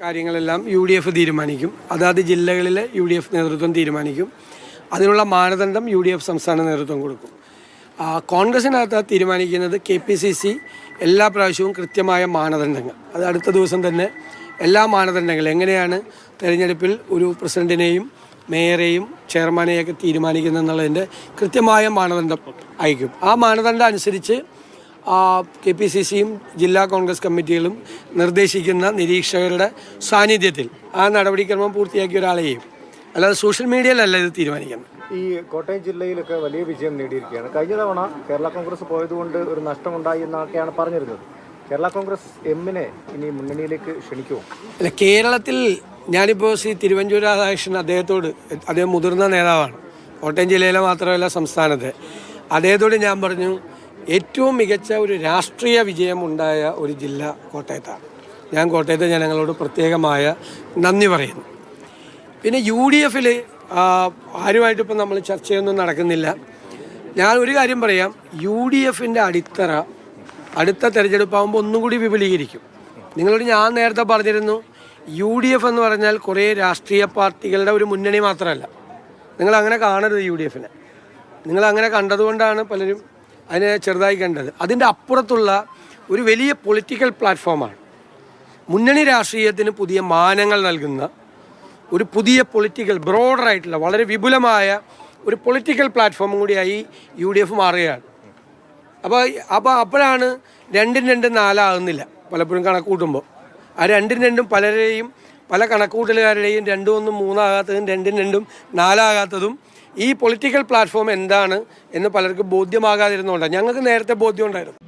കാര്യങ്ങളെല്ലാം UDF തീരുമാനിക്കും. അതാത് ജില്ലകളിലെ UDF നേതൃത്വം തീരുമാനിക്കും. അതിനുള്ള മാനദണ്ഡം UDF സംസ്ഥാന നേതൃത്വം കൊടുക്കും. കോൺഗ്രസിനകത്ത് തീരുമാനിക്കുന്നത് KPCC എല്ലാ പ്രാവശ്യവും കൃത്യമായ മാനദണ്ഡങ്ങൾ, അത് അടുത്ത ദിവസം തന്നെ എല്ലാ മാനദണ്ഡങ്ങളും എങ്ങനെയാണ് തെരഞ്ഞെടുപ്പിൽ ഒരു പ്രസിഡന്റിനെയും മേയറെയും ചെയർമാനെയൊക്കെ തീരുമാനിക്കുന്നതെന്നുള്ളതിൻ്റെ കൃത്യമായ മാനദണ്ഡം അയക്കും. ആ മാനദണ്ഡം അനുസരിച്ച് KPCCയും ജില്ലാ കോൺഗ്രസ് കമ്മിറ്റികളും നിർദ്ദേശിക്കുന്ന നിരീക്ഷകരുടെ സാന്നിധ്യത്തിൽ ആ നടപടിക്രമം പൂർത്തിയാക്കിയ ഒരാളെ ചെയ്യും. അല്ലാതെ സോഷ്യൽ മീഡിയയിലല്ല ഇത് തീരുമാനിക്കുന്നത്. ഈ കോട്ടയം ജില്ലയിലൊക്കെ വലിയ വിജയം നേടിയിരിക്കുകയാണ്. കഴിഞ്ഞ തവണ കേരള കോൺഗ്രസ് പോയതുകൊണ്ട് ഒരു നഷ്ടമുണ്ടായി എന്നൊക്കെയാണ് പറഞ്ഞിരുന്നത്. കേരള കോൺഗ്രസ് എമ്മിനെ ഇനി മുന്നണിയിലേക്ക് ക്ഷണിക്കുമോ? അല്ല, കേരളത്തിൽ ഞാനിപ്പോൾ ശ്രീ തിരുവഞ്ചൂർ രാധാകൃഷ്ണൻ അദ്ദേഹം മുതിർന്ന നേതാവാണ്, കോട്ടയം ജില്ലയിലെ മാത്രമല്ല സംസ്ഥാനത്തെ. അദ്ദേഹത്തോട് ഞാൻ പറഞ്ഞു, ഏറ്റവും മികച്ച ഒരു രാഷ്ട്രീയ വിജയമുണ്ടായ ഒരു ജില്ല കോട്ടയത്താണ്. ഞാൻ കോട്ടയത്തെ ജനങ്ങളോട് പ്രത്യേകമായ നന്ദി പറയുന്നു. പിന്നെ UDFൽ ആരുമായിട്ടിപ്പോൾ നമ്മൾ ചർച്ചയൊന്നും നടക്കുന്നില്ല. ഞാൻ ഒരു കാര്യം പറയാം, UDFൻ്റെ അടിത്തറ അടുത്ത തെരഞ്ഞെടുപ്പാകുമ്പോൾ ഒന്നും കൂടി വിപുലീകരിക്കും. നിങ്ങളോട് ഞാൻ നേരത്തെ പറഞ്ഞിരുന്നു, UDF എന്ന് പറഞ്ഞാൽ കുറേ രാഷ്ട്രീയ പാർട്ടികളുടെ ഒരു മുന്നണി മാത്രമല്ല. നിങ്ങളങ്ങനെ കാണരുത്. UDFനെ നിങ്ങളങ്ങനെ കണ്ടതുകൊണ്ടാണ് പലരും അതിനെ ചെറുതായി കണ്ടത്. അതിൻ്റെ അപ്പുറത്തുള്ള ഒരു വലിയ പൊളിറ്റിക്കൽ പ്ലാറ്റ്ഫോമാണ്. മുന്നണി രാഷ്ട്രീയത്തിന് പുതിയ മാനങ്ങൾ നൽകുന്ന ഒരു പുതിയ പൊളിറ്റിക്കൽ ബ്രോഡറായിട്ടുള്ള വളരെ വിപുലമായ ഒരു പൊളിറ്റിക്കൽ പ്ലാറ്റ്ഫോമും കൂടിയായി UDF മാറുകയാണ്. അപ്പോഴാണ് 2-2 4 പലപ്പോഴും കണക്ക് കൂട്ടുമ്പോൾ. ആ 2-2 പലരെയും പല കണക്കുകൂട്ടലുകാരുടെയും 2-1 3 ആകാത്തതും 2-2 4 ആകാത്തതും ഈ പൊളിറ്റിക്കൽ പ്ലാറ്റ്ഫോം എന്താണ് എന്ന് പലർക്കും ബോധ്യമാകാതിരുന്നുകൊണ്ടാണ്. ഞങ്ങൾക്ക് നേരത്തെ ബോധ്യം ഉണ്ടായിരുന്നു.